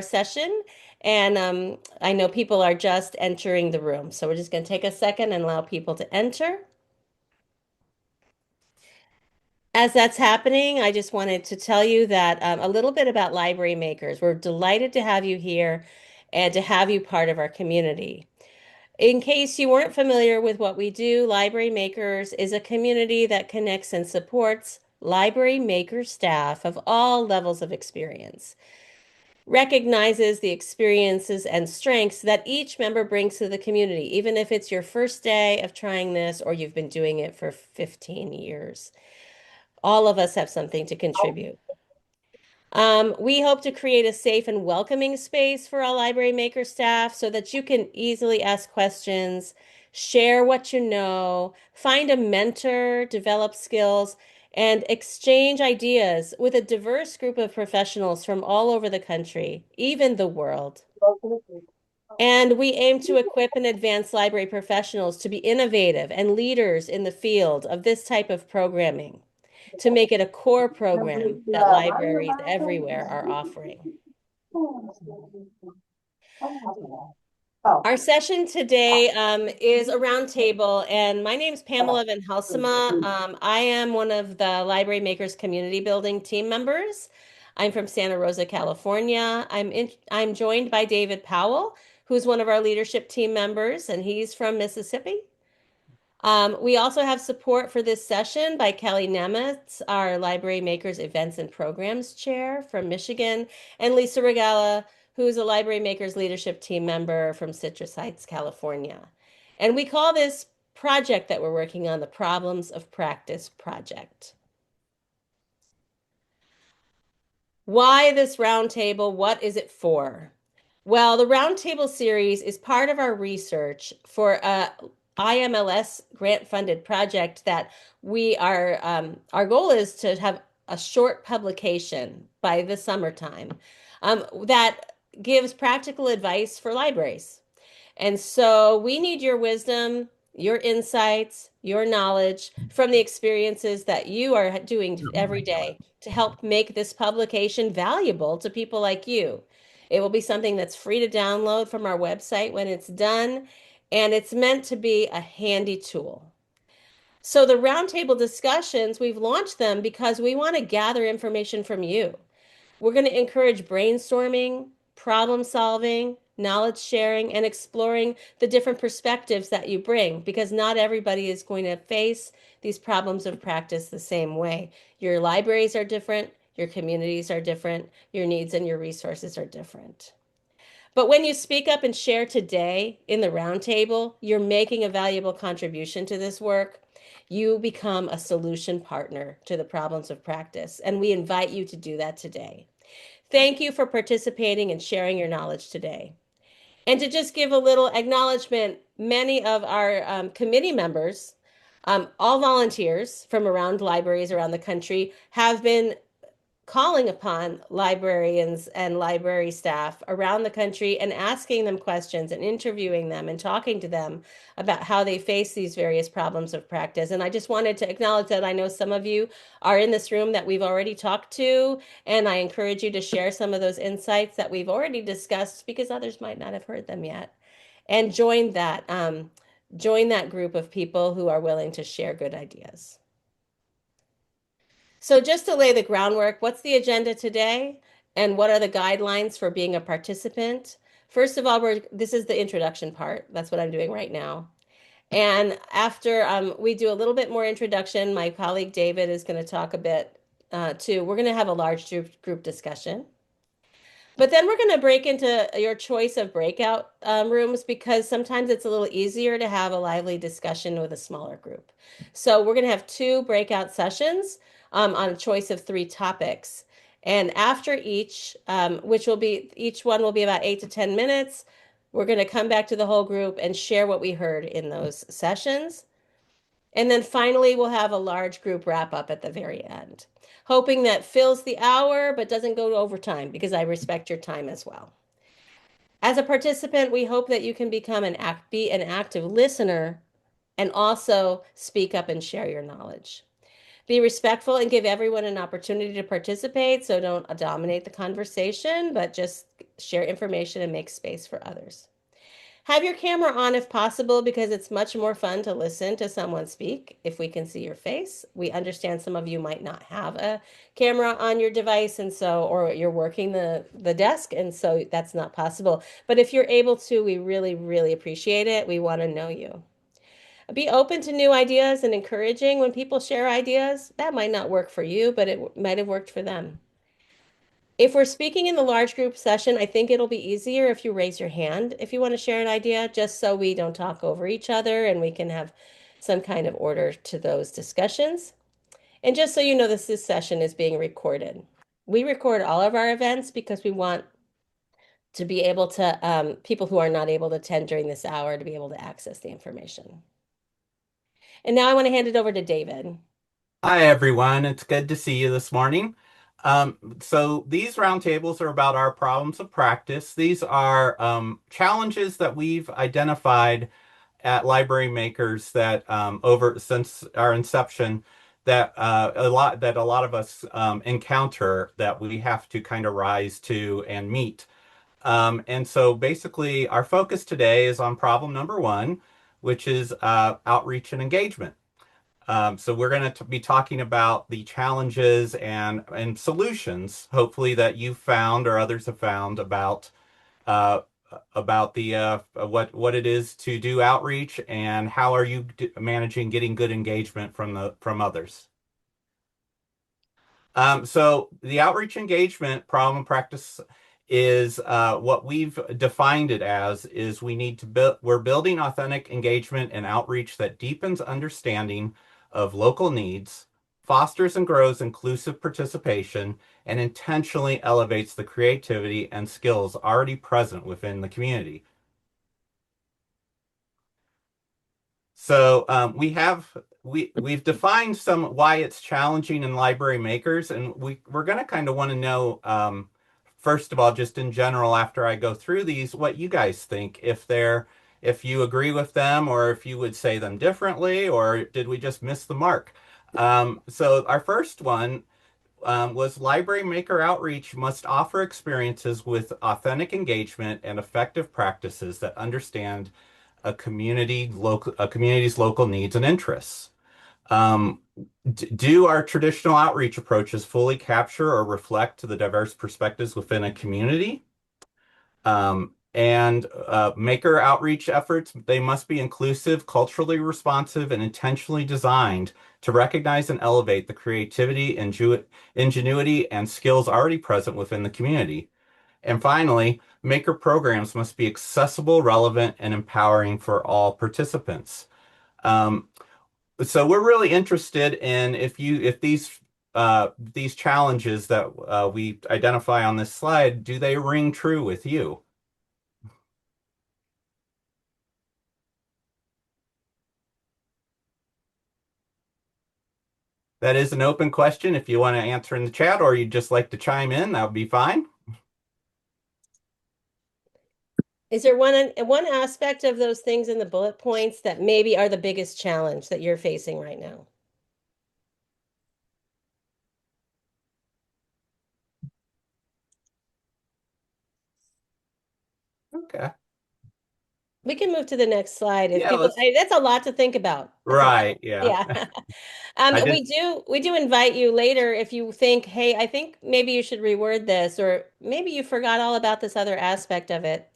session, and I know people are just entering the room, so we're just going to take a second and allow people to enter. As that's happening, I just wanted to tell you that a little bit about Library Makers. We're delighted to have you here and to have you part of our community. In case you weren't familiar with what we do, Library Makers is a community that connects and supports library maker staff of all levels of experience, recognizes the experiences and strengths that each member brings to the community, even if it's your first day of trying this or you've been doing it for 15 years. All of us have something to contribute. We hope to create a safe and welcoming space for our library maker staff so that you can easily ask questions, share what you know, find a mentor, develop skills, and exchange ideas with a diverse group of professionals from all over the country, even the world. And we aim to equip and advance library professionals to be innovative and leaders in the field of this type of programming, to make it a core program that libraries everywhere are offering. Our session today is a roundtable, and my name is Pamela Van Helsema. I am one of the Library Makers Community Building team members. I'm from Santa Rosa, California. I'm joined by David Powell, who's one of our leadership team members, and he's from Mississippi. We also have support for this session by Kelly Nemitz, our Library Makers Events and Programs Chair from Michigan, and Lisa Regala, who's a Library Makers Leadership Team member from Citrus Heights, California. And we call this project that we're working on the Problems of Practice Project. Why this roundtable? What is it for? Well, the roundtable series is part of our research for a IMLS grant-funded project that our goal is to have a short publication by the summertime that gives practical advice for libraries. And so we need your wisdom, your insights, your knowledge from the experiences that you are doing every day to help make this publication valuable to people like you. It will be something that's free to download from our website when it's done, and it's meant to be a handy tool. So the roundtable discussions, we've launched them because we want to gather information from you. We're going to encourage brainstorming, problem solving, knowledge sharing, and exploring the different perspectives that you bring, because not everybody is going to face these problems of practice the same way. Your libraries are different, your communities are different, your needs and your resources are different. But when you speak up and share today in the roundtable, you're making a valuable contribution to this work. You become a solution partner to the problems of practice, and we invite you to do that today. Thank you for participating and sharing your knowledge today. And to just give a little acknowledgement, many of our committee members, all volunteers from around libraries around the country, have been calling upon librarians and library staff around the country and asking them questions and interviewing them and talking to them about how they face these various problems of practice. And I just wanted to acknowledge that I know some of you are in this room that we've already talked to, and I encourage you to share some of those insights that we've already discussed because others might not have heard them yet. And join that group of people who are willing to share good ideas. So just to lay the groundwork, what's the agenda today? And what are the guidelines for being a participant? First of all, this is the introduction part. That's what I'm doing right now. And after we do a little bit more introduction, my colleague David is going to talk a bit too. We're going to have a large group discussion. But then we're going to break into your choice of breakout rooms because sometimes it's a little easier to have a lively discussion with a smaller group. So we're going to have two breakout sessions on a choice of three topics. And after each, each one will be about 8 to 10 minutes, we're going to come back to the whole group and share what we heard in those sessions. And then finally, we'll have a large group wrap up at the very end, hoping that fills the hour but doesn't go to overtime because I respect your time as well. As a participant, we hope that you can be an active listener and also speak up and share your knowledge. Be respectful and give everyone an opportunity to participate, so don't dominate the conversation, but just share information, and make space for others. Have your camera on if possible because it's much more fun to listen to someone speak if we can see your face. We understand some of you might not have a camera on your device and so or you're working the desk and so that's not possible. But if you're able to, we really really appreciate it. We want to know you. Be open to new ideas and encouraging when people share ideas. That might not work for you, but it might have worked for them. If we're speaking in the large group session, I think it'll be easier if you raise your hand if you want to share an idea, just so we don't talk over each other and we can have some kind of order to those discussions. And just so you know, this session is being recorded. We record all of our events because we want to be able to, people who are not able to attend during this hour to be able to access the information. And now I want to hand it over to David. Hi, everyone. It's good to see you this morning. So these roundtables are about our problems of practice. These are challenges that we've identified at Library Makers that over since our inception that a lot of us encounter that we have to kind of rise to and meet. And so basically, our focus today is on problem number one, which is outreach and engagement. So we're going to be talking about the challenges and solutions, hopefully that you've found or others have found uh, about the what it is to do outreach and how are you managing getting good engagement from others. So the outreach engagement problem practice is what we've defined it as is we need to build, we're building authentic engagement and outreach that deepens understanding of local needs, fosters and grows inclusive participation, and intentionally elevates the creativity and skills already present within the community. So we've defined some why it's challenging in library makers, and we're going to kind of want to know first of all, just in general, after I go through these, what you guys think, if you agree with them, or if you would say them differently, or did we just miss the mark? So our first one was library maker outreach must offer experiences with authentic engagement and effective practices that understand a community's local needs and interests. Um, do our traditional outreach approaches fully capture or reflect the diverse perspectives within a community? And maker outreach efforts, they must be inclusive, culturally responsive, and intentionally designed to recognize and elevate the creativity, ingenuity, and skills already present within the community. And finally, maker programs must be accessible, relevant, and empowering for all participants. Um, so we're really interested in if these challenges that we identify on this slide, do they ring true with you? That is an open question. If you want to answer in the chat or you'd just like to chime in, that would be fine. Is there one aspect of those things in the bullet points that maybe are the biggest challenge that you're facing right now? Okay. We can move to the next slide if Yeah, people, let's. that's a lot to think about. That's a lot. Right. Yeah. Yeah. I We did. do invite you later if you think, hey, I think maybe you should reword this, or maybe you forgot all about this other aspect of it.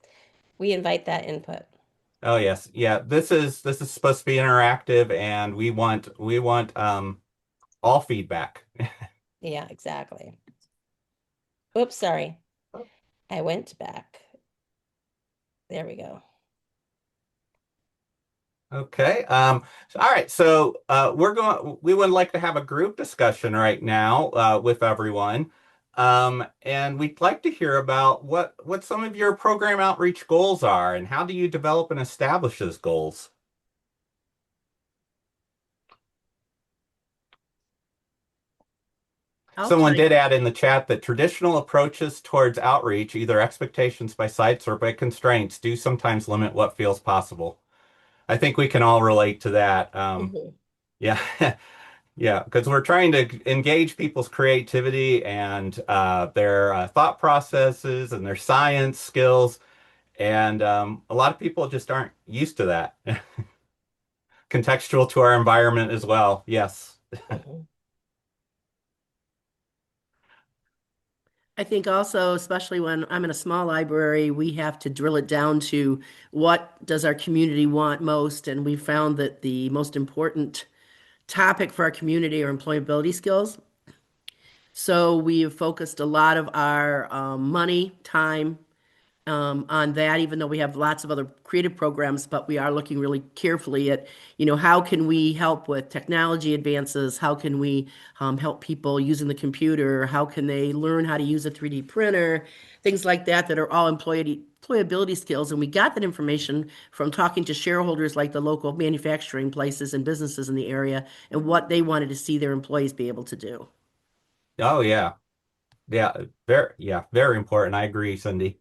We invite that input. Oh yes. Yeah. This is supposed to be interactive and we want all feedback. Yeah, exactly. Oops, sorry. I went back. There we go. Okay. All right. So we would like to have a group discussion right now with everyone. And we'd like to hear about what some of your program outreach goals are and how do you develop and establish those goals? I'll Someone chime. did add in the chat that traditional approaches towards outreach, either expectations by sites or by constraints, do sometimes limit what feels possible. I think we can all relate to that. Mhm. Yeah. Yeah, because we're trying to engage people's creativity and their thought processes and their science skills. And a lot of people just aren't used to that. Contextual to our environment as well. Yes. Mhm. I think also, especially when I'm in a small library, we have to drill it down to what does our community want most. And we found that the most important topic for our community are employability skills. So we've focused a lot of our money, time, on that, even though we have lots of other creative programs, but we are looking really carefully at, how can we help with technology advances? How can we help people using the computer? How can they learn how to use a 3D printer? Things like that that are all employability skills. And we got that information from talking to shareholders like the local manufacturing places and businesses in the area and what they wanted to see their employees be able to do. Oh yeah. Yeah, very important. I agree, Cindy.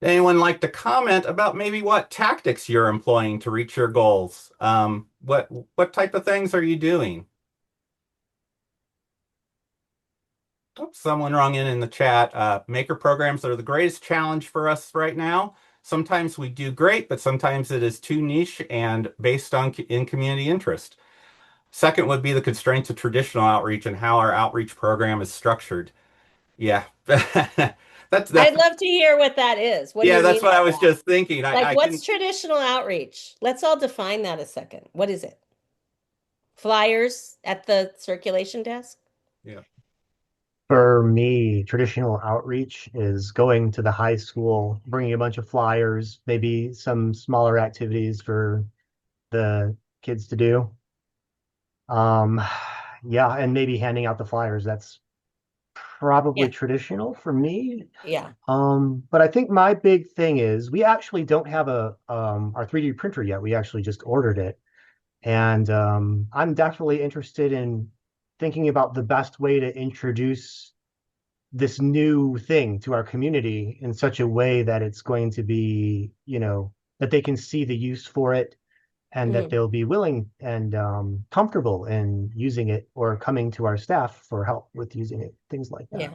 Anyone like to comment about maybe what tactics you're employing to reach your goals? What type of things are you doing? Oh, someone wrong in the chat. Maker programs are the greatest challenge for us right now. Sometimes we do great, but sometimes it is too niche and based on in community interest. Second would be the constraints of traditional outreach and how our outreach program is structured. Yeah, that's I'd love to hear what that is. What do yeah, you that's mean what by I was that? just thinking. Like, I what's can traditional outreach? Let's all define that a second. What is it? Flyers at the circulation desk? yeah. For me, traditional outreach is going to the high school, bringing a bunch of flyers, maybe some smaller activities for the kids to do. Um, yeah, and maybe handing out the flyers. That's probably Yeah, traditional for me. yeah. But I think my big thing is we actually don't have a our 3D printer yet. We actually just ordered it. And I'm definitely interested in thinking about the best way to introduce this new thing to our community in such a way that it's going to be, that they can see the use for it and that Mhm. they'll be willing and comfortable in using it or coming to our staff for help with using it, things like that. Yeah,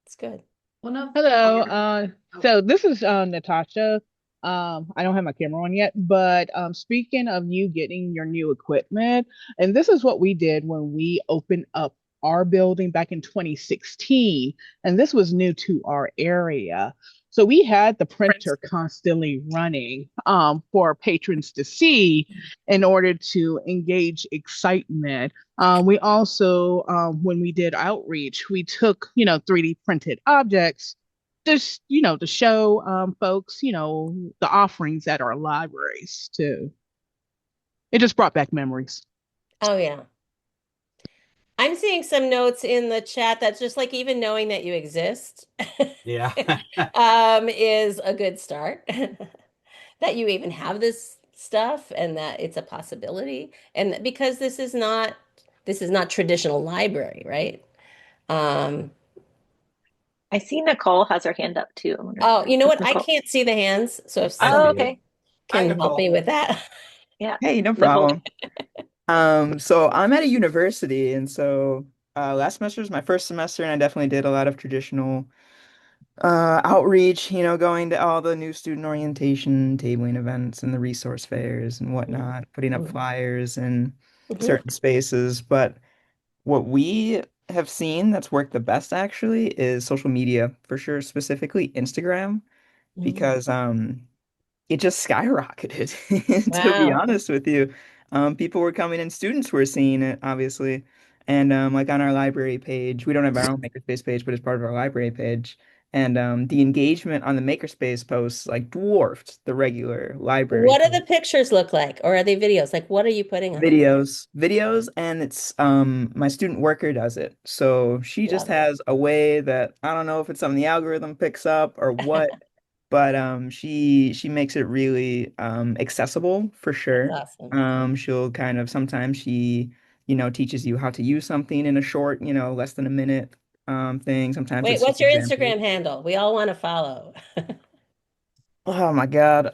it's good. Hello. So this is Natasha. I don't have my camera on yet, but speaking of you getting your new equipment, and this is what we did when we opened up our building back in 2016, and this was new to our area. So we had the printer constantly running for patrons to see in order to engage excitement. We also, when we did outreach, we took, 3D printed objects just, to show folks, the offerings at our libraries too. It just brought back memories. Oh, yeah. I'm seeing some notes in the chat that's just like even knowing that you exist Yeah. is a good start. That you even have this stuff and that it's a possibility. And because this is not traditional library, right? Um, I see Nicole has her hand up too. I wonder oh, you know if what? I Nicole. can't see the hands, so if I Oh, see somebody it. okay. Hi, can help me Nicole. with that. Yeah. Hey, no Nicole. problem. So I'm at a university, and so last semester is my first semester, and I definitely did a lot of traditional outreach, going to all the new student orientation, tabling events, and the resource fairs and whatnot, putting up Mhm. flyers in Mhm. certain spaces. But what we have seen that's worked the best actually is social media, for sure, specifically Instagram, Mhm. because it just skyrocketed, to be Wow. honest with you. People were coming in, students were seeing it, obviously. And like on our library page, we don't have our own makerspace page, but it's part of our library page. And the engagement on the makerspace posts like dwarfed the regular library What do page. the pictures look like? Or are they videos? Like, what are you putting on there? Videos, and it's my student worker does it. So she just Love it. has a way that I don't know if it's something the algorithm picks up or what, but she makes it really accessible for That's sure. awesome. She'll kind of sometimes she teaches you how to use something in a short, less than a minute thing. Sometimes Wait, it's what's just your examples. Instagram handle? We all want to follow. Oh my God.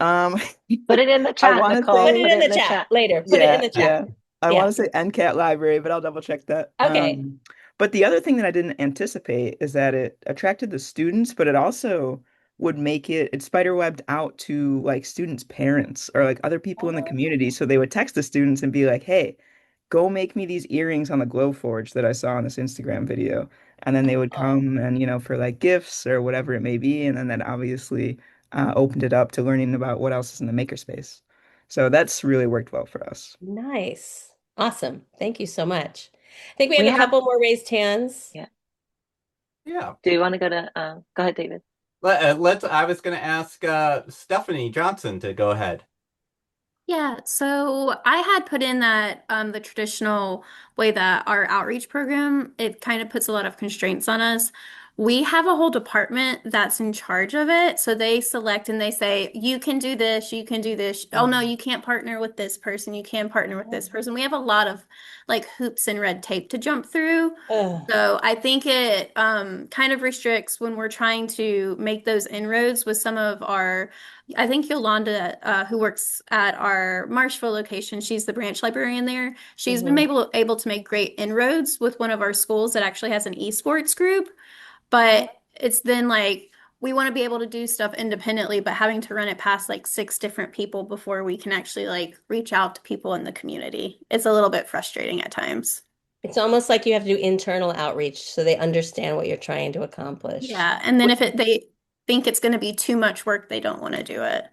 Put it in the I chat, want to Nicole. Put say, it Put in it in the the chat chat. later. Put it in yeah, the chat. yeah. I Yeah. want to say NCAT library, but I'll double check that. Okay. But the other thing that I didn't anticipate is that it attracted the students, but it also would make it spiderwebbed out to like students' parents or like other people in the community. So they would text the students and be like, "Hey, go make me these earrings on the Glowforge that I saw in this Instagram video." And then they would Oh, come and, for like gifts or whatever it may be. And then that obviously opened it up to learning about what else is in the makerspace. So that's really worked well for us. nice. Awesome. Thank you so much. I think we have We a have, couple more raised hands. yeah. Yeah. Do you want to go to, go ahead, David. I was going to ask Stephanie Johnson to go ahead. Yeah, so I had put in that the traditional way that our outreach program, it kind of puts a lot of constraints on us. We have a whole department that's in charge of it. So they select and they say, you can do this, you can do this. Oh no, you can't partner with this person, you can partner with this person. We have a lot of like hoops and red tape to jump through. Ugh. So I think it kind of restricts when we're trying to make those inroads with some of our I think Yolanda, who works at our Marshville location, she's the branch librarian there. She's been Mhm. able to make great inroads with one of our schools that actually has an esports group. But it's then like we want to be able to do stuff independently, but having to run it past like six different people before we can actually like reach out to people in the community. It's a little bit frustrating at times. It's almost like you have to do internal outreach so they understand what you're trying to accomplish. Yeah, and then if they think it's going to be too much work, they don't want to do it.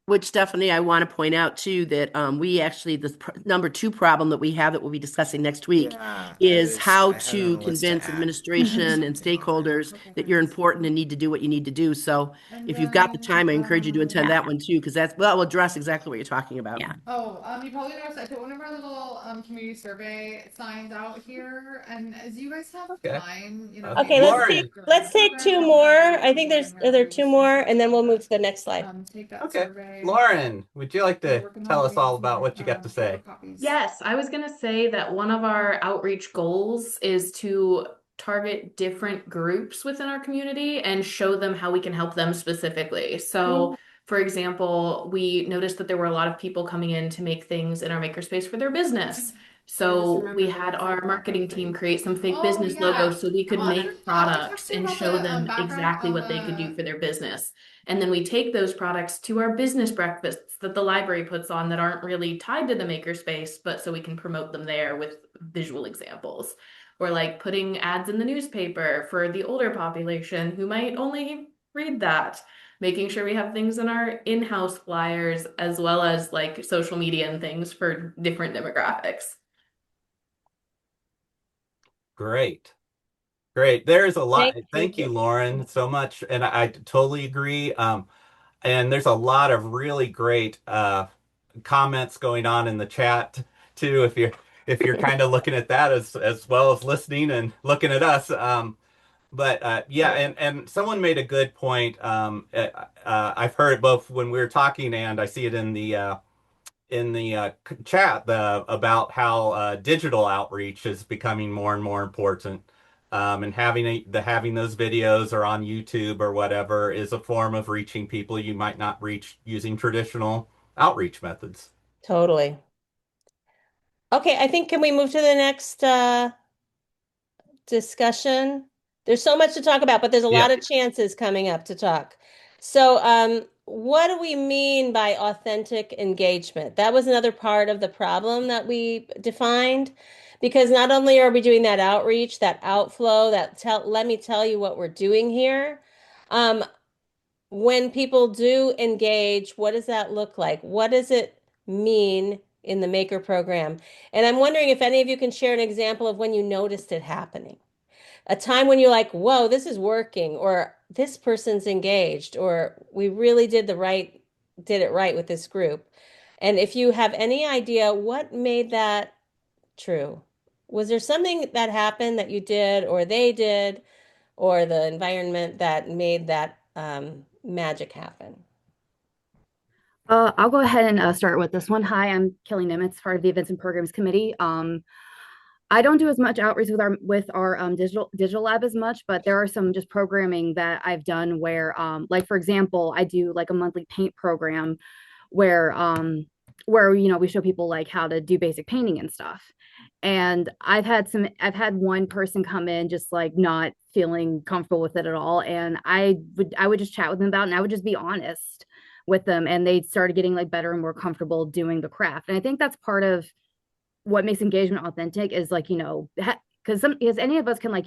Which Stephanie, I want to point out too that we actually the number two problem that we have that we'll be discussing next week is how to convince administration and stakeholders that you're important and need to do what you need to do. So if you've got the time, I encourage you to attend Yeah, that one too, because that will address exactly what you're talking about. yeah. Oh, you probably noticed I put one of our little community survey signs out here, and as you guys have Okay. time, Okay, maybe let's like take Lauren. during the let's take program two or more. whenever I you're think going are around there your two more, district, and then we'll move but to the next slide. take that Okay. survey. Lauren, would you like We're to working on tell us getting all some about more what you got to photo say? copies. Yes, I was going to say that one of our outreach goals is to target different groups within our community and show them how we can help them specifically. So, for example, we noticed that there were a lot of people coming in to make things in our makerspace for their business. So we had our marketing team create some fake Oh business yeah. logos so we could Well, make I products texted and about show the them background exactly of what they could do the. for their business. And then we take those products to our business breakfasts that the library puts on that aren't really tied to the makerspace, but so we can promote them there with visual examples. Or like putting ads in the newspaper for the older population who might only read that. Making sure we have things in our in-house flyers as well as like social media and things for different demographics. Great. Great. There's a lot. Thank Thank you, you. Lauren, so much. And I totally agree. And there's a lot of really great comments going on in the chat too, if you're kind of looking at that as well as listening and looking at us. But yeah, and someone made a good point. I've heard it both when we were talking and I see it in the chat about how digital outreach is becoming more and more important. And having those videos or on YouTube or whatever is a form of reaching people you might not reach using traditional outreach methods. Totally. Okay, I think can we move to the next discussion? There's so much to talk about, but there's a Yeah. lot of chances coming up to talk. So, what do we mean by authentic engagement? That was another part of the problem that we defined, because not only are we doing that outreach, that outflow, let me tell you what we're doing here. Um, when people do engage, what does that look like? What does it mean in the Maker program? And I'm wondering if any of you can share an example of when you noticed it happening. A time when you're like, whoa, this is working, or this person's engaged, or we really did it right with this group. And if you have any idea what made that true, was there something that happened that you did, or they did, or the environment that made that magic happen? I'll go ahead and start with this one. Hi, I'm Kelly Nimitz, part of the Events and Programs Committee. I don't do as much outreach with our digital lab as much, but there are some just programming that I've done where like for example, I do like a monthly paint program where we show people like how to do basic painting and stuff. And I've had one person come in just like not feeling comfortable with it at all. And I would just chat with them about it, and I would just be honest with them, and they started getting like better and more comfortable doing the craft. And I think that's part of what makes engagement authentic is like, because any of us can like,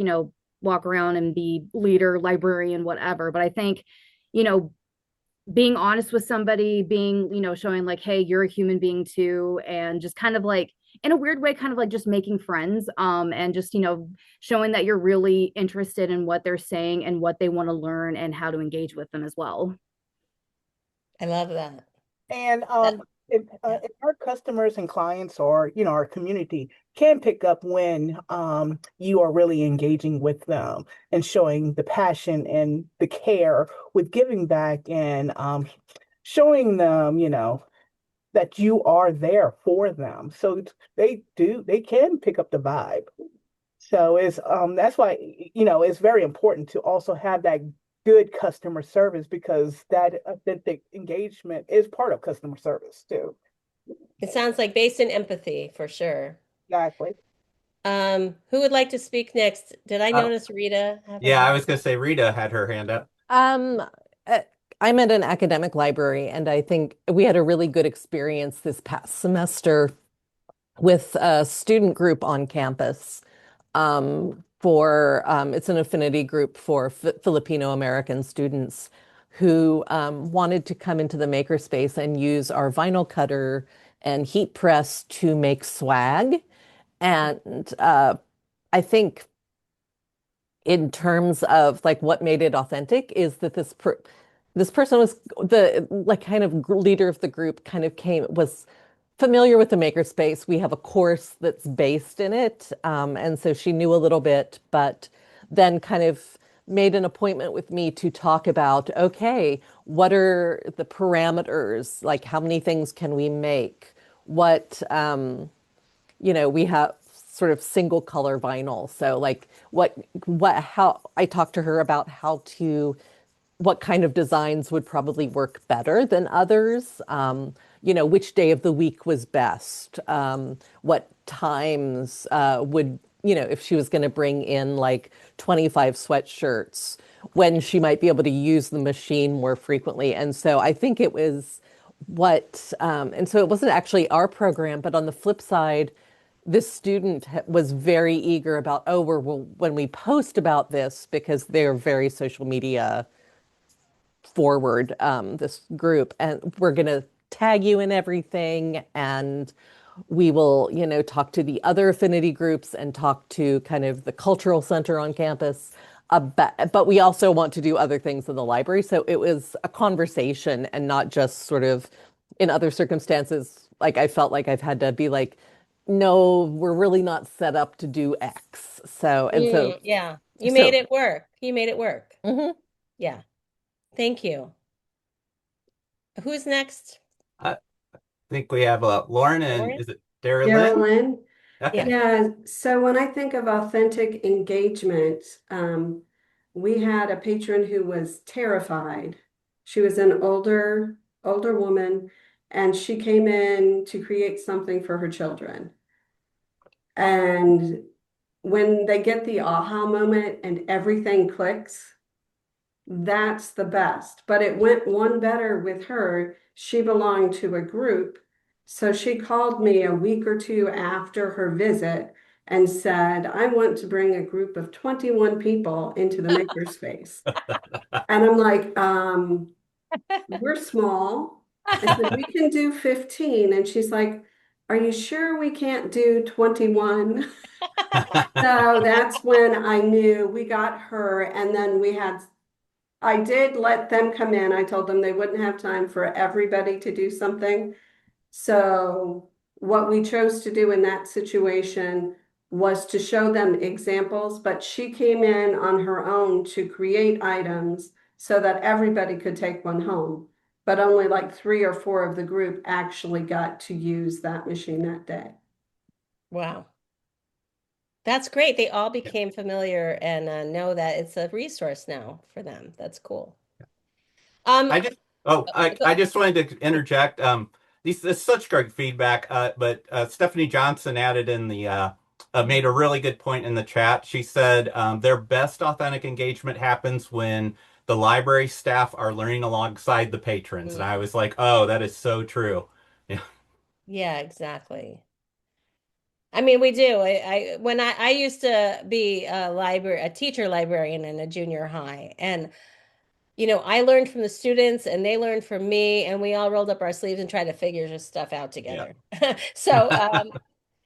walk around and be leader, librarian, whatever. But I think, you know, being honest with somebody, being, showing like, hey, you're a human being too, and just kind of like in a weird way, kind of like just making friends, and just, showing that you're really interested in what they're saying and what they want to learn and how to engage with them as well. I love that. And That yeah. if our customers and clients or our community can pick up when you are really engaging with them and showing the passion and the care with giving back and showing them, that you are there for them. So they can pick up the vibe. So it's that's why it's very important to also have that good customer service because that authentic engagement is part of customer service too. It sounds like based in empathy for sure. Exactly. Who would like to speak next? Did I Uh, notice Rita have her yeah, I hand? was going to say Rita had her hand up. Uh, I'm at an academic library, and I think we had a really good experience this past semester with a student group on campus for it's an affinity group for Filipino American students who wanted to come into the makerspace and use our vinyl cutter and heat press to make swag. And I think in terms of like what made it authentic is that this person was the like kind of leader of the group, kind of was familiar with the makerspace. We have a course that's based in it, and so she knew a little bit, but then kind of made an appointment with me to talk about, okay, what are the parameters? Like, how many things can we make? What we have sort of single color vinyl. So like how I talked to her about what kind of designs would probably work better than others. Which day of the week was best. What times would, if she was going to bring in like 25 sweatshirts, when she might be able to use the machine more frequently. And so I think it was and so it wasn't actually our program, but on the flip side, this student was very eager about, oh, when we post about this, because they're very social media forward, this group, and we're going to tag you in everything. And we will, talk to the other affinity groups and talk to kind of the cultural center on campus. But we also want to do other things in the library. So it was a conversation and not just sort of in other circumstances, like I felt like I've had to be like, no, we're really not set up to do X. Yeah, you made So it work. You made it work. mhm. Yeah. Thank you. Who's next? I think we have Lauren and Lauren? is it Dara Lynn? Carolyn, Yeah. Okay. yeah. So when I think of authentic engagement, we had a patron who was terrified. She was an older woman, and she came in to create something for her children. And when they get the aha moment and everything clicks, that's the best. But it went one better with her. She belonged to a group. So she called me a week or two after her visit and said, I want to bring a group of 21 people into the makerspace. And I'm like, we're small. I said, we can do 15. And she's like, are you sure we can't do 21? So that's when I knew we got her. And then I did let them come in. I told them they wouldn't have time for everybody to do something. So what we chose to do in that situation was to show them examples, but she came in on her own to create items so that everybody could take one home. But only like 3 or 4 of the group actually got to use that machine that day. Wow. That's great. They all Yeah. became familiar and know that it's a resource now for them. That's cool. Um, I just oh I just wanted to interject. This is such great feedback. But Stephanie Johnson added in the made a really good point in the chat. She said their best authentic engagement happens when the library staff are learning alongside the patrons, and I was like, oh, that is so true. Yeah. yeah, exactly. I mean, we do. I used to be a teacher librarian in a junior high, and I learned from the students and they learned from me, and we all rolled up our sleeves and tried to figure this stuff out Yeah. together. So,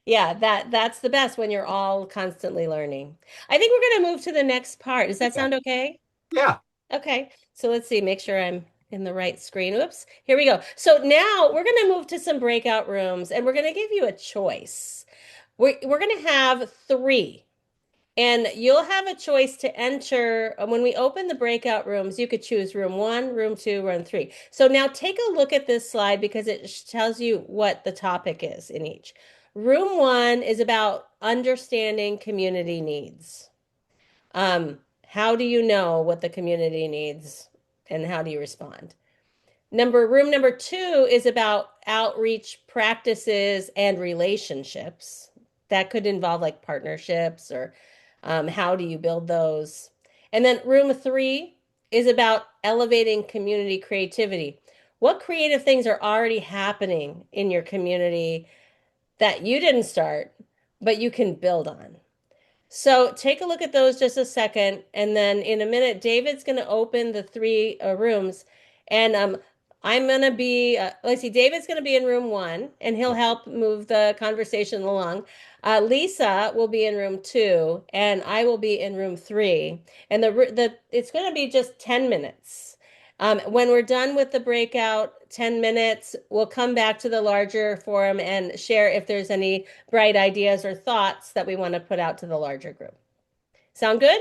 yeah, that's the best when you're all constantly learning. I think we're going to move to the next part. Does that Yeah. sound okay? Yeah. Okay. So let's see, make sure I'm in the right screen. Oops. Here we go. So now we're going to move to some breakout rooms and we're going to give you a choice. We're going to have three. And you'll have a choice to enter. When we open the breakout rooms, you could choose room one, room two, room three. So now take a look at this slide because it tells you what the topic is in each. Room one is about understanding community needs. How do you know what the community needs and how do you respond? Room number two is about outreach practices and relationships. That could involve like partnerships or how do you build those? And then room three is about elevating community creativity. What creative things are already happening in your community that you didn't start, but you can build on? So take a look at those just a second, and then in a minute, David's going to open the three rooms, and I'm going to be. Let's see, David's going to be in room one, and he'll help move the conversation along. Lisa will be in room two, and I will be in room three, and the it's going to be just 10 minutes. When we're done with the breakout, 10 minutes, we'll come back to the larger forum and share if there's any bright ideas or thoughts that we want to put out to the larger group. Sound good?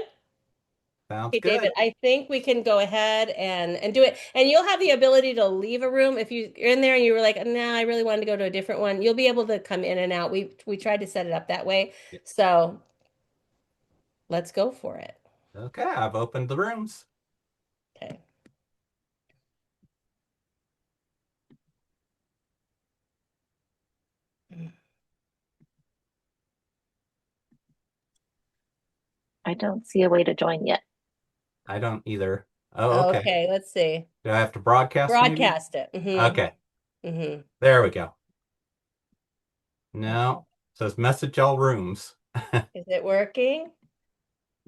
Sounds Okay, David, good. I think we can go ahead and do it. And you'll have the ability to leave a room if you're in there and you were like, nah, I really wanted to go to a different one. You'll be able to come in and out. We tried to set it up that way. Yeah. So let's go for it. Okay, I've opened the rooms. Okay. I don't see a way to join yet. I don't either. Oh, okay. Okay, let's see. Do I have to broadcast maybe? Broadcast it. Okay, Mm-hmm. there we go. No, it says message all rooms. Is it working?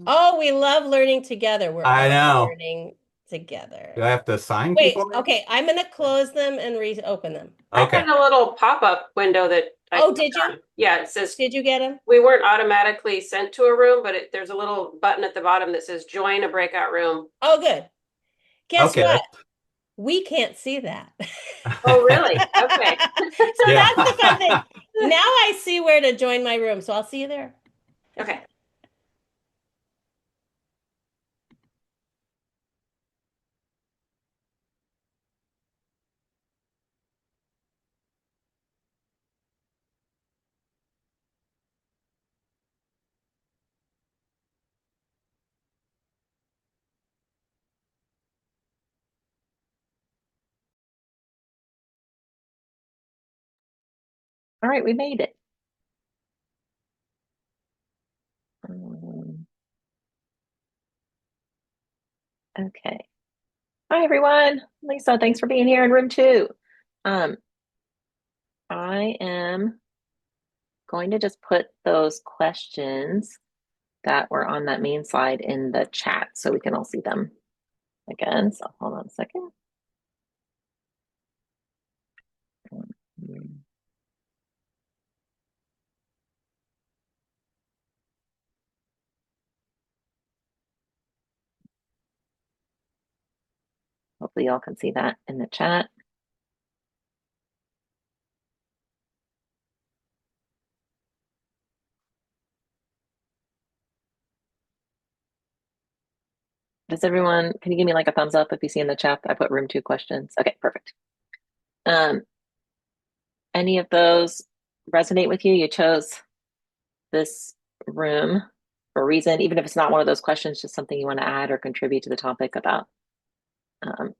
Oh, we love learning together. We're I all know. learning Do together. I have to assign Wait, people now? okay, I'm gonna close them and reopen them. I Okay. got a little pop-up window that I Oh, clicked did you? on. Yeah, it says Did you get them? we weren't automatically sent to a room, but there's a little button at the bottom that says join a breakout room. Oh, good. Guess Okay, what? We can't see that. Oh, really? Okay. So yeah. that's the fun thing. Now I see where to join my room, so I'll see you there. Okay. All right, we made it. Okay. Hi, everyone. Lisa, thanks for being here in room two. I am going to just put those questions that were on that main slide in the chat so we can all see them again. So hold on a second. Hopefully y'all can see that in the chat. Can you give me like a thumbs up if you see in the chat that I put room two questions? Okay, perfect. Any of those resonate with you? You chose this room for a reason, even if it's not one of those questions, just something you want to add or contribute to the topic about um,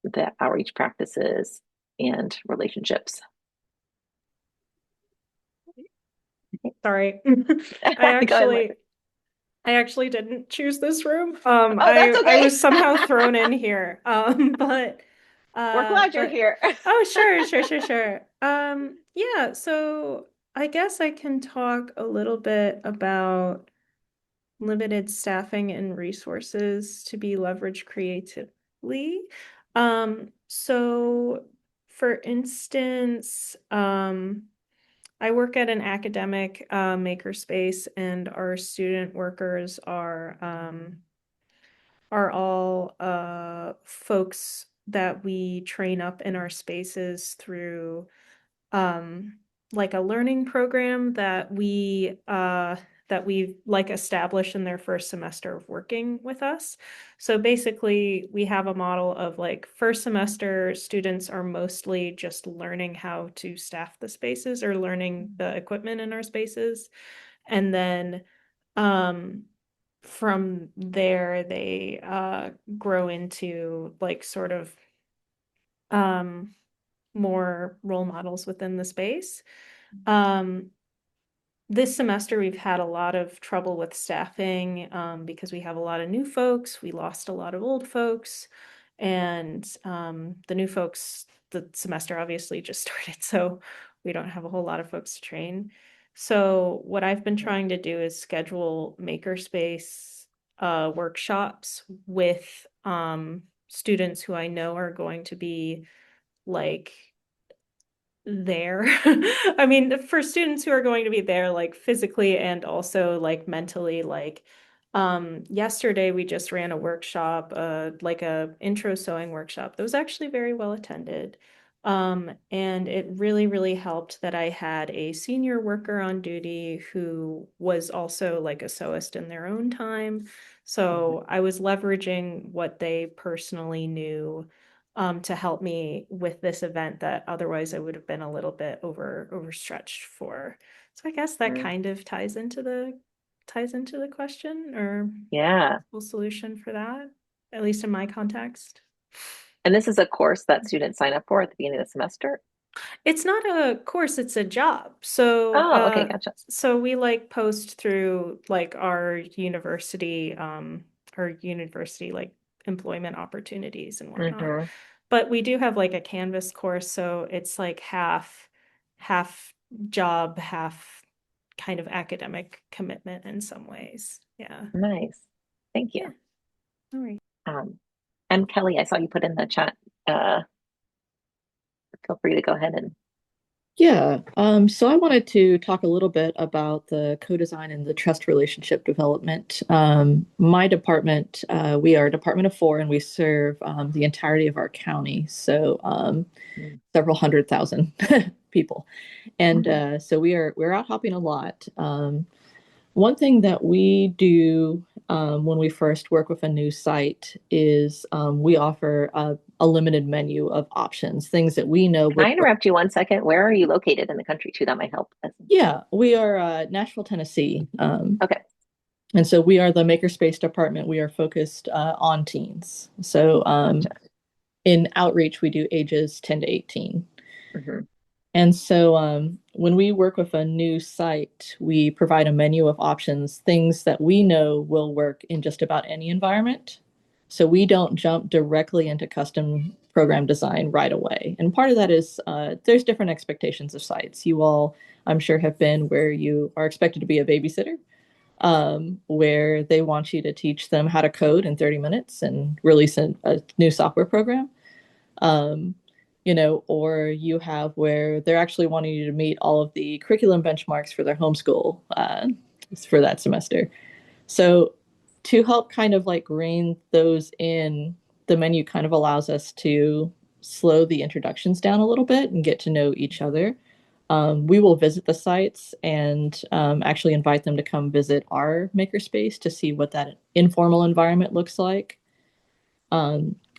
the outreach practices and relationships. Sorry. Go ahead, Margaret. I actually didn't choose this room. Oh, that's I okay. was somehow thrown in here. But We're glad you're here. Oh, sure. Yeah, so I guess I can talk a little bit about limited staffing and resources to be leveraged creatively. So for instance, I work at an academic makerspace, and our student workers are all folks that we train up in our spaces through um, like a learning program that we've like established in their first semester of working with us. So basically, we have a model of like first semester students are mostly just learning how to staff the spaces or learning the equipment in our spaces. And then um, from there, they grow into like sort of um, more role models within the space. Um, this semester, we've had a lot of trouble with staffing because we have a lot of new folks. We lost a lot of old folks. And the new folks, the semester obviously just started, so we don't have a whole lot of folks to train. So what I've been trying to do is schedule makerspace workshops with students who I know are going to be like there. I mean, for students who are going to be there like physically and also like mentally, like yesterday we just ran a workshop, like a intro sewing workshop that was actually very well attended. And it really, really helped that I had a senior worker on duty who was also like a sewist in their own time. So I was leveraging what they personally knew to help me with this event that otherwise I would have been a little bit overstretched for. So I guess that kind of ties into the question or Yeah. possible solution for that, at least in my context. And this is a course that students sign up for at the beginning of the semester? It's not a course, it's a job. So Oh, okay, gotcha. so we like post through like our university like employment opportunities and whatnot. But we do have like a Canvas course, so it's like half job, half kind of academic commitment in some ways. Yeah. Nice. Thank you. Yeah. All right. And Kelly, I saw you put in the chat. Feel free to go ahead and Yeah, so I wanted to talk a little bit about the co-design and the trust relationship development. My department, we are a department of 4, and we serve the entirety of our county, so several 100,000 people. And so we're out hopping a lot. One thing that we do when we first work with a new site is we offer a limited menu of options, things that we know. Can I interrupt you 1 second? Where are you located in the country too? That might help. Yeah, we are Nashville, Tennessee. Okay. And so we are the makerspace department. We are focused on teens. So in outreach, we do ages 10 to 18. And so when we work with a new site, we provide a menu of options, things that we know will work in just about any environment. So we don't jump directly into custom program design right away. And part of that is there's different expectations of sites. You all, I'm sure, have been where you are expected to be a babysitter, where they want you to teach them how to code in 30 minutes and release a new software program. Or you have where they're actually wanting you to meet all of the curriculum benchmarks for their homeschool for that semester. So to help kind of like rein those in, the menu kind of allows us to slow the introductions down a little bit and get to know each other. We will visit the sites and actually invite them to come visit our makerspace to see what that informal environment looks like.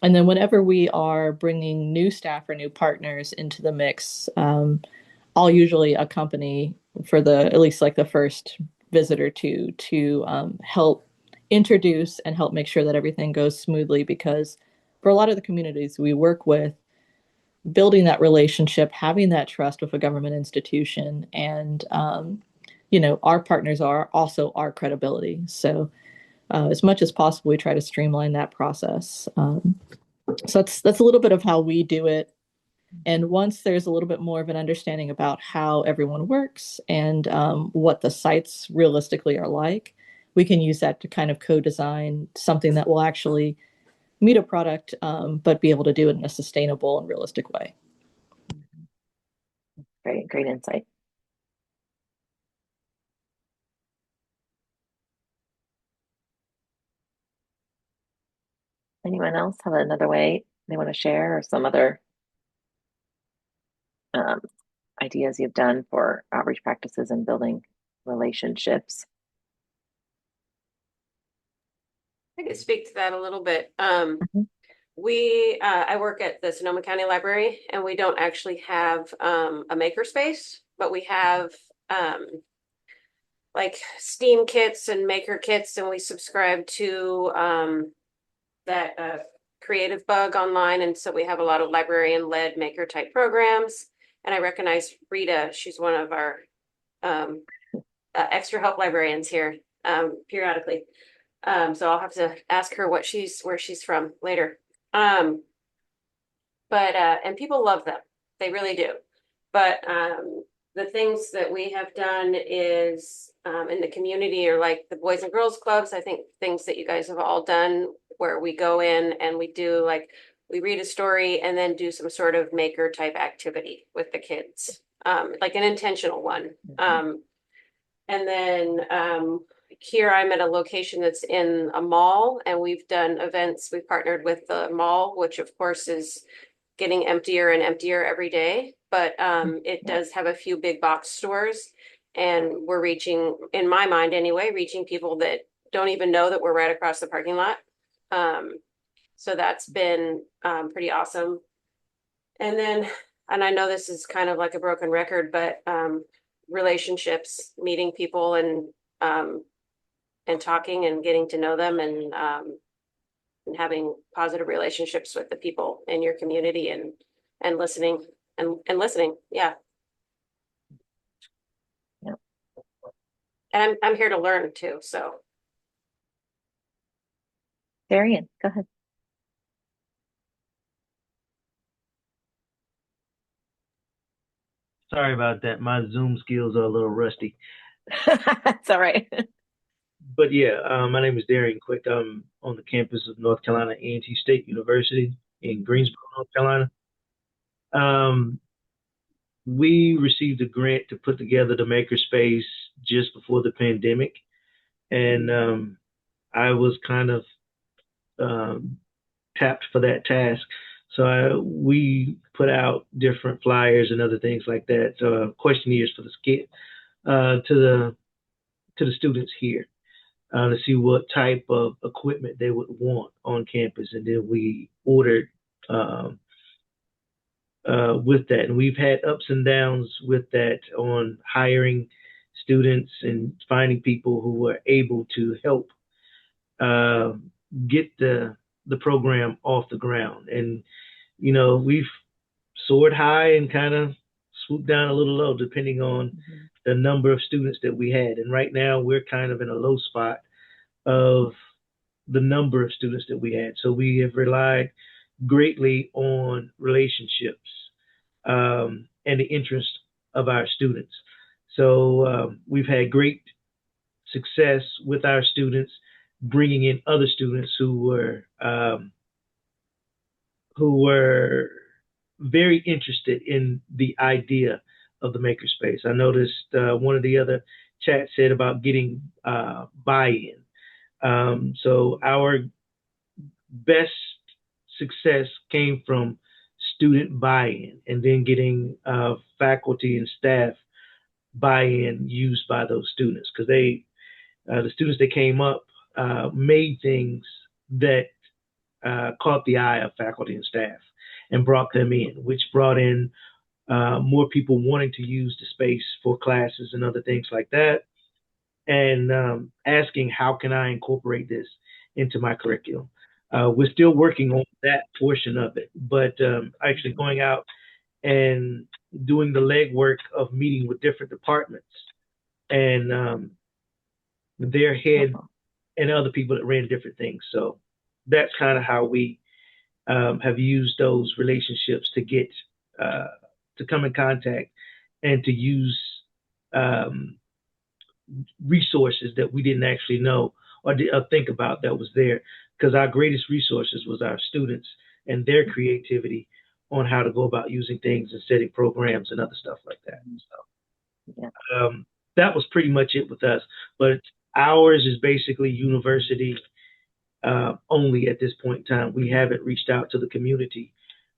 And then whenever we are bringing new staff or new partners into the mix, I'll usually accompany for the at least like the first visitor to help introduce and help make sure that everything goes smoothly, because for a lot of the communities we work with, building that relationship, having that trust with a government institution, and our partners are also our credibility. So as much as possible, we try to streamline that process. So that's a little bit of how we do it. And once there's a little bit more of an understanding about how everyone works and what the sites realistically are like, we can use that to kind of co-design something that will actually meet a product, but be able to do it in a sustainable and realistic way. Great insight. Anyone else have another way they want to share, or some other ideas you've done for outreach practices and building relationships? I could speak to that a little bit. I work at the Sonoma County Library, and we don't actually have a makerspace, but we have like STEAM kits and maker kits, and we subscribe to that creative bug online, and so we have a lot of librarian-led maker type programs. And I recognize Rita; she's one of our extra help librarians here periodically. So I'll have to ask her where she's from later. And people love them. They really do. But the things that we have done is in the community, or like the Boys and Girls Clubs, I think things that you guys have all done, where we go in and we do we read a story and then do some sort of maker type activity with the kids, like an intentional one. And then here I'm at a location that's in a mall, and we've done events. We've partnered with the mall, which of course is getting emptier and emptier every day, but it does have a few big box stores, and we're reaching, in my mind anyway, reaching people that don't even know that we're right across the parking lot. So that's been pretty awesome. And I know this is kind of like a broken record, but relationships, meeting people and talking and getting to know them, and having positive relationships with the people in your community, and listening and listening. Yeah. And I'm here to learn too. So Darian, go ahead. Sorry about that. My Zoom skills are a little rusty. That's all right. But yeah, my name is Darian Quick. I'm on the campus of North Carolina A&T State University in Greensboro, North Carolina. We received a grant to put together the makerspace just before the pandemic, and I was kind of tapped for that task. So we put out different flyers and other things like that, questionnaires for the skit to the students here. To see what type of equipment they would want on campus, and then we ordered with that. And we've had ups and downs with that on hiring students and finding people who were able to help get the program off the ground. And we've soared high and kind of swooped down a little low, depending on the number of students that we had. And right now we're kind of in a low spot of the number of students that we had. So we have relied greatly on relationships and the interest of our students. So we've had great success with our students, bringing in other students who were very interested in the idea of the makerspace. I noticed one of the other chats said about getting buy-in. So our best success came from student buy-in, and then getting faculty and staff buy-in used by those students, because the students that came up made things that caught the eye of faculty and staff and brought them in, which brought in more people wanting to use the space for classes and other things like that, and asking how can I incorporate this into my curriculum. We're still working on that portion of it, but actually going out and doing the legwork of meeting with different departments and their head and other people that ran different things. So that's kind of how we have used those relationships to get to come in contact and to use um, resources that we didn't actually know or think about that was there, because our greatest resources was our students and their creativity on how to go about using things and setting programs and other stuff like that. So that was pretty much it with us. But ours is basically university only at this point in time. We haven't reached out to the community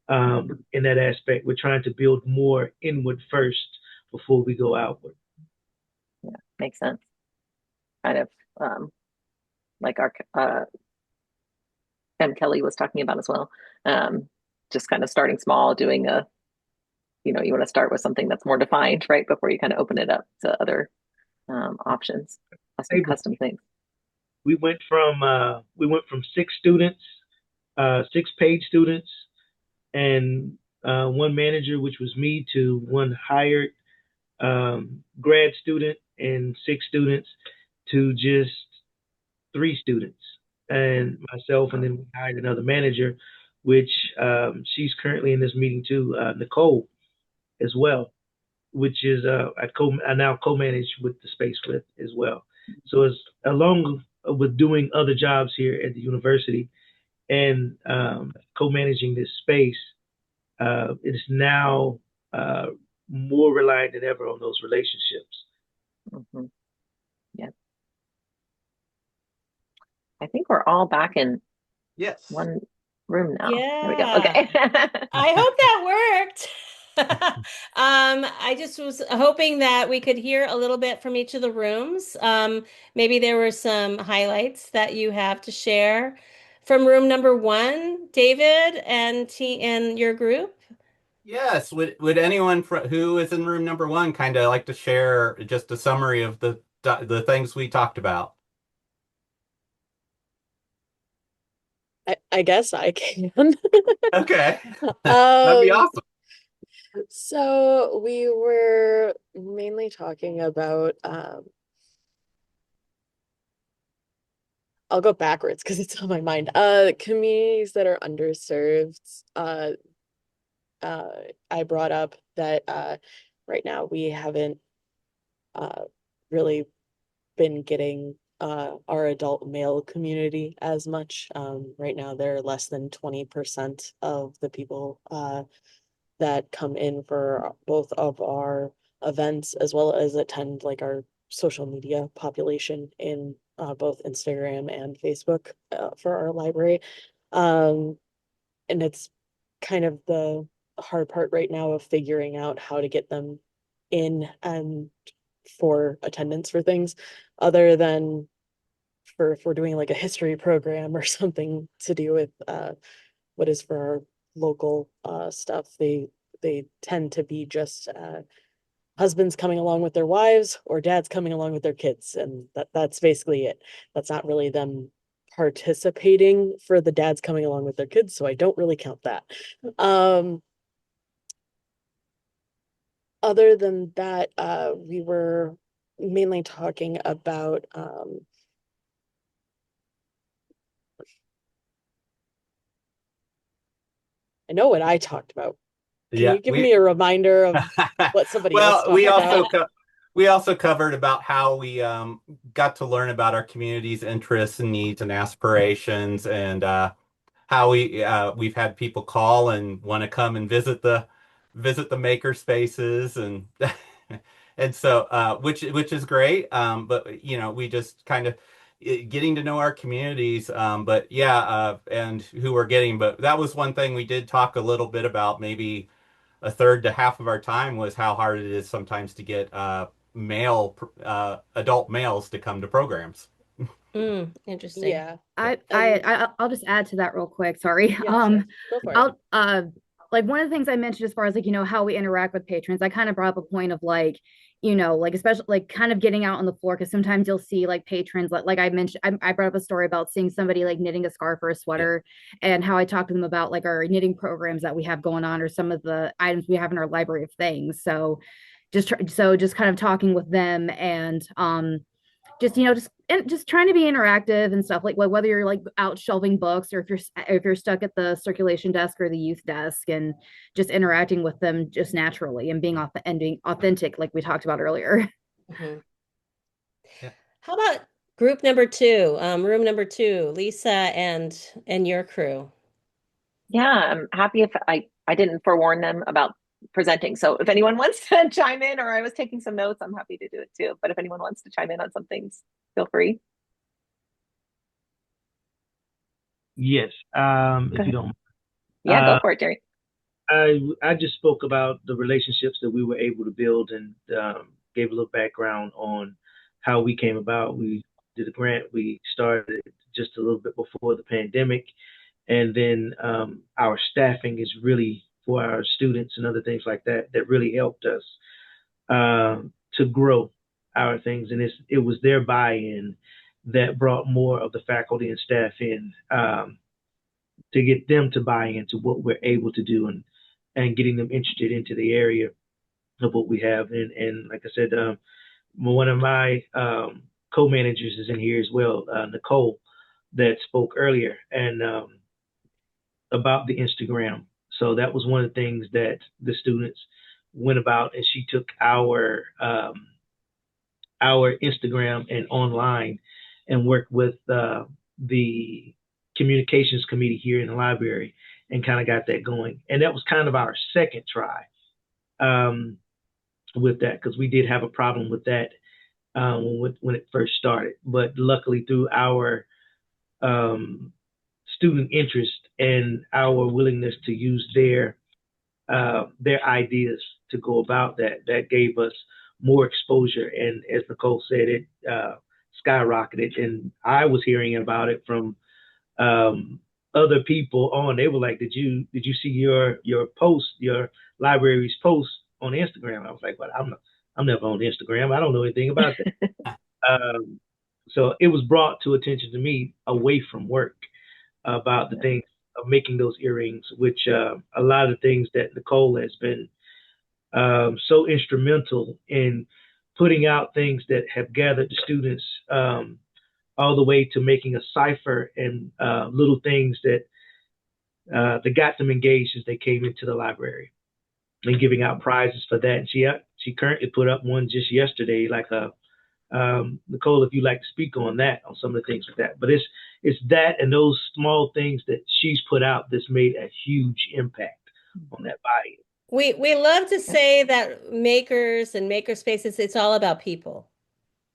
in that aspect. We're trying to build more inward first before we go outward. Yeah, makes sense. Kind of like our and Kelly was talking about as well. Just kind of starting small, doing a, you want to start with something that's more defined, right, before you kind of open it up to other options, custom things. We went from 6 students, 6 paid students, and one manager, which was me, to one hired grad student and 6 students, to just 3 students and myself, and then we hired another manager, which she's currently in this meeting too, Nicole, as well, which is I now co-manage with the space with as well. So it's along with doing other jobs here at the university and co-managing this space, it is now more reliant than ever on those relationships. Mm-hmm. Yeah. I think we're all back in one room now. Yeah. There we go. Okay. I hope that worked. I just was hoping that we could hear a little bit from each of the rooms. Maybe there were some highlights that you have to share from room number 1, David and your group. Yes. Would anyone who is in room number 1 kind of like to share just a summary of the things we talked about? I guess I can. Okay. That'd be awesome. So we were mainly talking about I'll go backwards because it's on my mind. Communities that are underserved. I brought up that right now we haven't really been getting our adult male community as much. Right now, they're less than 20% of the people that come in for both of our events, as well as attend like our social media population in both Instagram and Facebook for our library. And it's kind of the hard part right now of figuring out how to get them in and for attendance for things other than for if we're doing like a history program or something to do with what is for our local stuff. They tend to be just husbands coming along with their wives or dads coming along with their kids, and that's basically it. That's not really them participating for the dads coming along with their kids, so I don't really count that. Other than that, we were mainly talking about I know what I talked about. Can you give me a reminder of what somebody else talked about? We also covered about how we got to learn about our community's interests and needs and aspirations, and how we've had people call and want to come and visit the maker spaces, and and so which is great. But we just kind of getting to know our communities. But yeah, and who we're getting. But that was one thing we did talk a little bit about. Maybe a third to half of our time was how hard it is sometimes to get adult males to come to programs. Interesting. Yeah. I'll just add to that real quick. Sorry. Yeah, sure. Go for it. like one of the things I mentioned as far as like, how we interact with patrons, I kind of brought up a point of like, like especially like kind of getting out on the floor because sometimes you'll see like patrons like I mentioned, I brought up a story about seeing somebody like knitting a scarf or a sweater and how I talked to them about like our knitting programs that we have going on or some of the items we have in our library of things. So just kind of talking with them and just trying to be interactive and stuff like whether you're like out shelving books or if you're stuck at the circulation desk or the youth desk and just interacting with them just naturally and being authentic like we talked about earlier. Mm-hmm. Yeah. How about group number two, room number two, Lisa and your crew? Yeah, I'm happy if I didn't forewarn them about presenting. So if anyone wants to chime in, or I was taking some notes, I'm happy to do it too. But if anyone wants to chime in on some things, feel free. Yes, if you don't. Yeah, go for it, Jerry. I just spoke about the relationships that we were able to build and gave a little background on how we came about. We did a grant. We started just a little bit before the pandemic, and then our staffing is really for our students and other things like that that really helped us to grow our things. And it was their buy-in that brought more of the faculty and staff in to get them to buy into what we're able to do and getting them interested into the area of what we have. And like I said, one of my co-managers is in here as well, Nicole, that spoke earlier and about the Instagram. So that was one of the things that the students went about, and she took our Instagram and online and worked with the communications committee here in the library and kind of got that going. And that was kind of our second try with that, because we did have a problem with that when it first started. But luckily, through our student interest and our willingness to use their ideas to go about that gave us more exposure. And as Nicole said, it skyrocketed. And I was hearing about it from other people they were like, did you see your post, your library's post on Instagram? I was like, well, I'm never on Instagram. I don't know anything about that. So it was brought to attention to me away from work about the things of making those earrings, which a lot of things that Nicole has been so instrumental in putting out, things that have gathered the students all the way to making a cipher and little things that got them engaged as they came into the library, and giving out prizes for that. And she currently put up one just yesterday, like Nicole, if you'd like to speak on that, on some of the things with that. But it's that and those small things that she's put out that's made a huge impact on that body. We love to say that makers and makerspaces, it's all about people.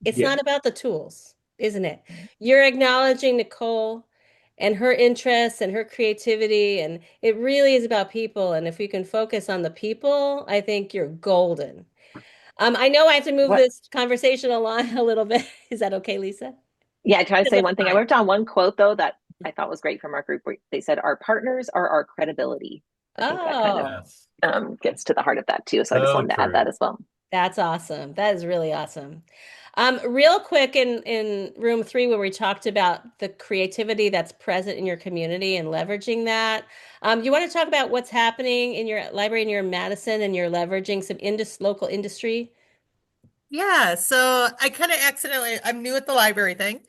It's not about the tools, isn't it? You're acknowledging Nicole and her interests and her creativity, and it really is about people. And if we can focus on the people, I think you're golden. I know I have to move this conversation along a little bit. Is that okay, Lisa? Yeah, I try to say one thing. I wrote down one quote though that I thought was great from our group. Where they said, "Our partners are our credibility." I think that kind of gets to the heart of that too. So I just wanted to add that as well. That's awesome. That is really awesome. Real quick in room 3, where we talked about the creativity that's present in your community and leveraging that. You want to talk about what's happening in your library and your Madison, and you're leveraging some local industry? Yeah, so I kind of I'm new at the library thing.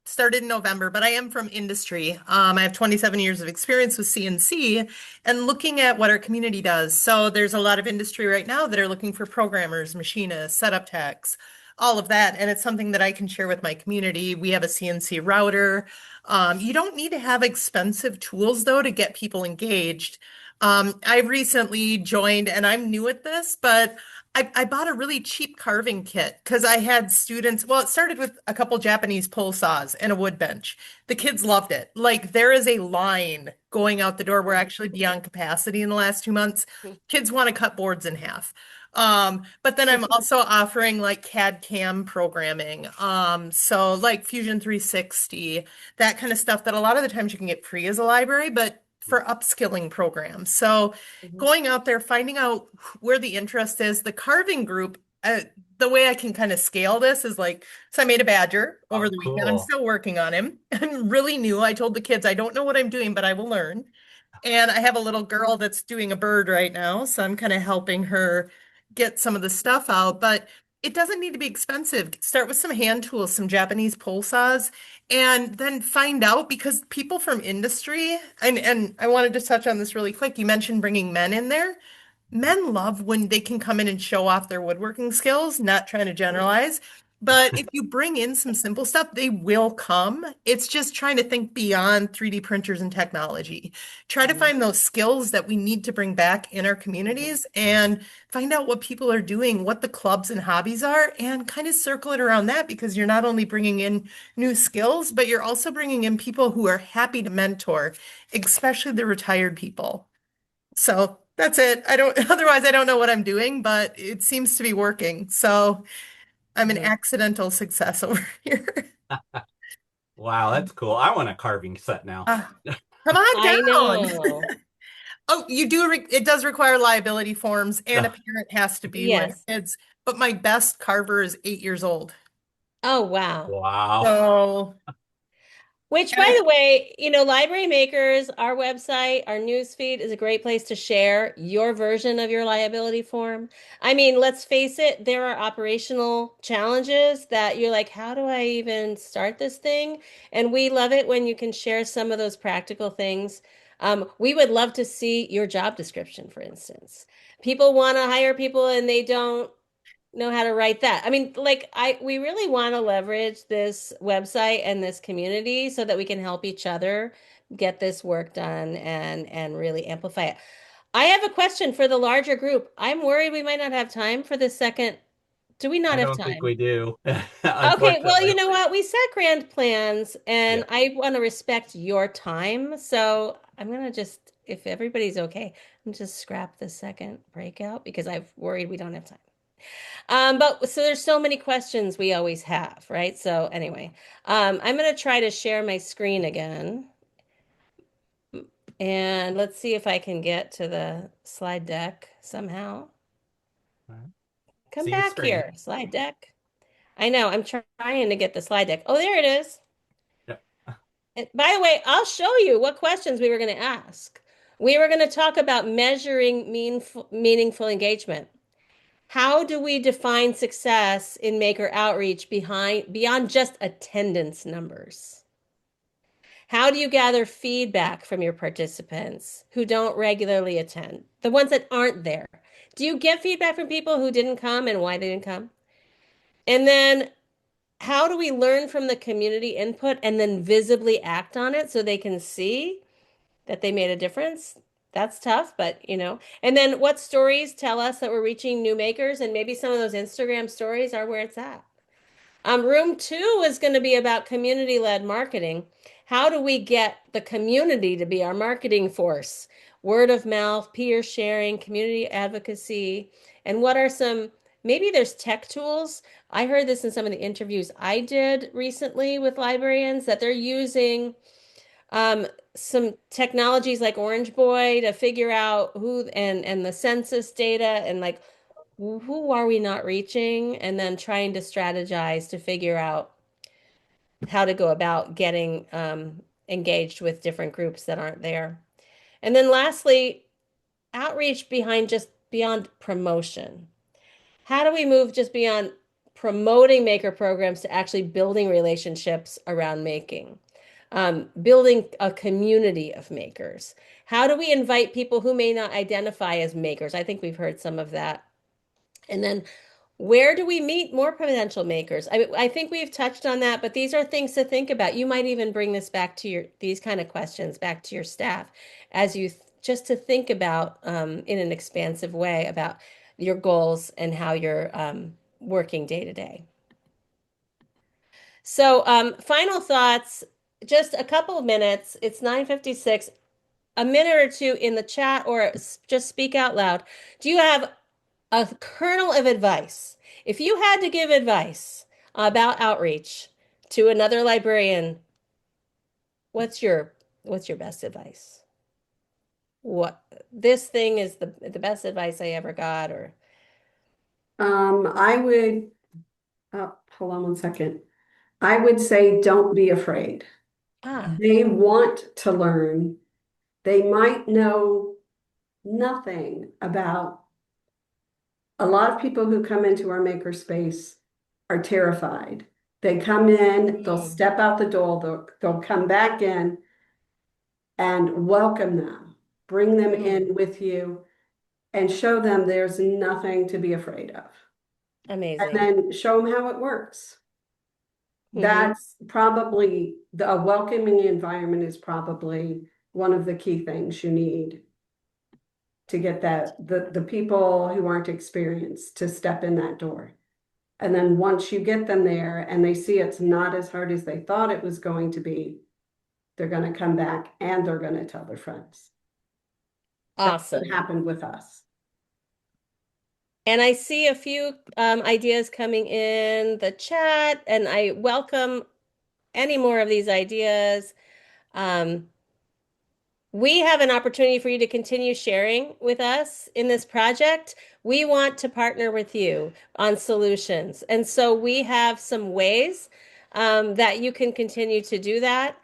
Started in November, but I am from industry. I have 27 years of experience with CNC and looking at what our community does. So there's a lot of industry right now that are looking for programmers, machinists, setup techs, all of that. And it's something that I can share with my community. We have a CNC router. You don't need to have expensive tools though to get people engaged. I recently joined and I'm new at this, but I bought a really cheap carving kit because I had students. Well, it started with a couple Japanese pull saws and a wood bench. The kids loved it. Like there is a line going out the door. We're actually beyond capacity in the last 2 months. Kids want to cut boards in half. But then I'm also offering like CAD CAM programming. So like Fusion 360, that kind of stuff that a lot of the times you can get free as a library, but for upskilling programs. So going out there, finding out where the interest is, the carving group, the way I can kind of scale this is like, so I made a badger over Oh, the weekend. I'm cool. still working on him. I'm really new. I told the kids, I don't know what I'm doing, but I will learn. And I have a little girl that's doing a bird right now, so I'm kind of helping her get some of the stuff out. But it doesn't need to be expensive. Start with some hand tools, some Japanese pole saws, and then find out because people from industry, and I wanted to touch on this really quick. You mentioned bringing men in there. Men love when they can come in and show off their woodworking skills, not trying to generalize. But if you bring in some simple stuff, they will come. It's just trying to think beyond 3D printers and technology. Try to find those skills that we need to bring back in our communities and find out what people are doing, what the clubs and hobbies are, and kind of circle it around that because you're not only bringing in new skills, but you're also bringing in people who are happy to mentor, especially the retired people. So that's it. I don't, otherwise, I don't know what I'm doing, but it seems to be working. So I'm an accidental success over here. Wow, that's cool. I want a carving set now. Come on I down. know. Oh, you do, it does require liability forms and a Ugh. parent has to be with Yes. kids. But my best carver is 8 years old. Oh, wow. Wow. So, Which, and by I, the way, Library Makers, our website, our news feed is a great place to share your version of your liability form. I mean, let's face it, there are operational challenges that you're like, how do I even start this thing? And we love it when you can share some of those practical things. We would love to see your job description, for instance. People want to hire people and they don't know how to write that. I mean, like we really want to leverage this website and this community so that we can help each other get this work done and really amplify it. I have a question for the larger group. I'm worried we might not have time for the second. Do we not I have don't think time? we do, Okay, well, you unfortunately. know what? We set grand plans Yeah. and I want to respect your time. So I'm gonna just, if everybody's okay, I'm just scrap the second breakout because I've worried we don't have time. But so there's so many questions we always have, right? So anyway, I'm gonna try to share my screen again. And let's see if I can get to the slide deck somehow. All right. Come See the back screen. here, slide deck. I know, I'm trying to get the slide deck. Oh, there it is. Yep. And by the way, I'll show you what questions we were going to ask. We were going to talk about measuring meaningful engagement. How do we define success in maker outreach beyond just attendance numbers? How do you gather feedback from your participants who don't regularly attend, the ones that aren't there? Do you get feedback from people who didn't come and why they didn't come? And then how do we learn from the community input and then visibly act on it so they can see that they made a difference? That's tough, but And then what stories tell us that we're reaching new makers? And maybe some of those Instagram stories are where it's at. Room two is going to be about community-led marketing. How do we get the community to be our marketing force? Word of mouth, peer sharing, community advocacy, and what are maybe there's tech tools. I heard this in some of the interviews I did recently with librarians that they're using some technologies like Orange Boy to figure out who and the census data and like who are we not reaching, and then trying to strategize to figure out how to go about getting engaged with different groups that aren't there. And then lastly, outreach beyond promotion. How do we move just beyond promoting maker programs to actually building relationships around making? Building a community of makers. How do we invite people who may not identify as makers? I think we've heard some of that. And then where do we meet more potential makers? I think we've touched on that, but these are things to think about. You might even bring this back to these kind of questions back to your staff as you just to think about in an expansive way about your goals and how you're working day to day. So final thoughts, just a couple of minutes. It's 9:56. A minute or two in the chat or just speak out loud. Do you have a kernel of advice? If you had to give advice about outreach to another librarian, what's your best advice? what this thing is the best advice I ever got, or I would, hold on one second. I would say don't be afraid. They want to learn. They might know nothing about a lot of people who come into our makerspace are terrified. They come in, they'll step out the door, they'll come back in and welcome them, bring them in with you, and show them there's nothing to be afraid of. Amazing. And then show them how it works. That's probably a welcoming environment is probably one of the key things you need to get the people who aren't experienced to step in that door. And then once you get them there and they see it's not as hard as they thought it was going to be, they're going to come back and they're going to tell their friends. Awesome. That's what happened with us. And I see a few ideas coming in the chat, and I welcome any more of these ideas. We have an opportunity for you to continue sharing with us in this project. We want to partner with you on solutions. And so we have some ways that you can continue to do that.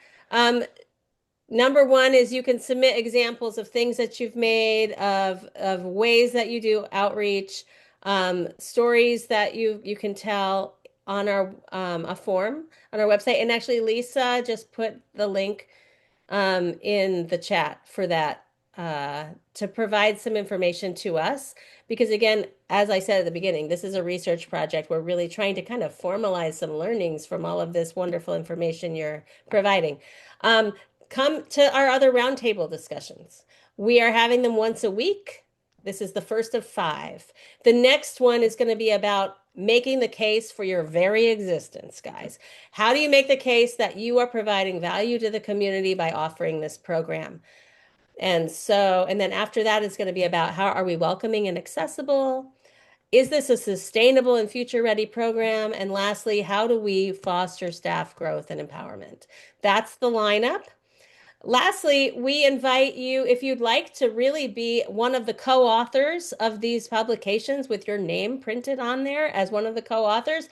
Number one is you can submit examples of things that you've made, of ways that you do outreach, stories that you can tell on our a form on our website. And actually, Lisa just put the link in the chat for that to provide some information to us. Because again, as I said at the beginning, this is a research project. We're really trying to kind of formalize some learnings from all of this wonderful information you're providing. Come to our other roundtable discussions. We are having them once a week. This is the first of 5. The next one is going to be about making the case for your very existence, guys. How do you make the case that you are providing value to the community by offering this program? And then after that, it's going to be about how are we welcoming and accessible? Is this a sustainable and future-ready program? And lastly, how do we foster staff growth and empowerment? That's the lineup. Lastly, we invite you, if you'd like to really be one of the co-authors of these publications with your name printed on there as one of the co-authors,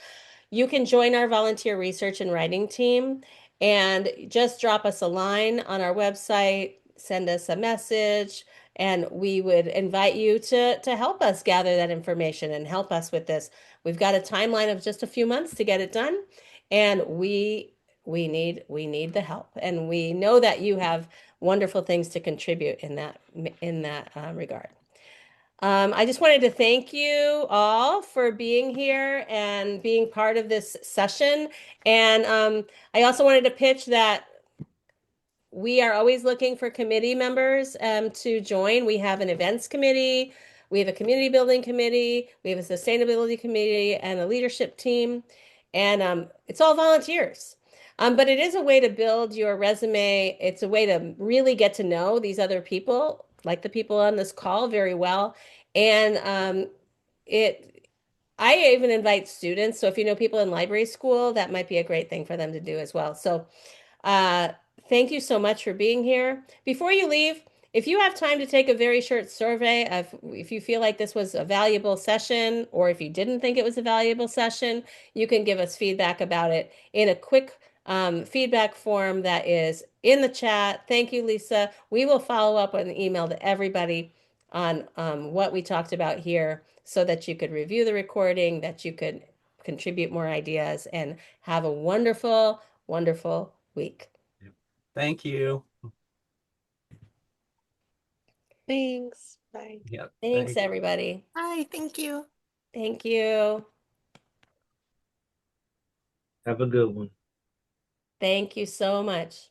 you can join our volunteer research and writing team and just drop us a line on our website, send us a message, and we would invite you to help us gather that information and help us with this. We've got a timeline of just a few months to get it done, and we need the help, and we know that you have wonderful things to contribute in that regard. I just wanted to thank you all for being here and being part of this session. And I also wanted to pitch that we are always looking for committee members to join. We have an events committee, we have a community building committee, we have a sustainability committee, and a leadership team. And it's all volunteers. But it is a way to build your resume. It's a way to really get to know these other people, like the people on this call, very well. And I even invite students. So if you know people in library school, that might be a great thing for them to do as well. So uh, thank you so much for being here. Before you leave, if you have time to take a very short survey of if you feel like this was a valuable session, or if you didn't think it was a valuable session, you can give us feedback about it in a quick feedback form that is in the chat. Thank you, Lisa. We will follow up with an email to everybody on what we talked about here so that you could review the recording, that you could contribute more ideas, and have a wonderful, wonderful week. Thank you. Thanks. Bye. Yep. Thanks, everybody. Hi, thank you. Thank you. Have a good one. Thank you so much.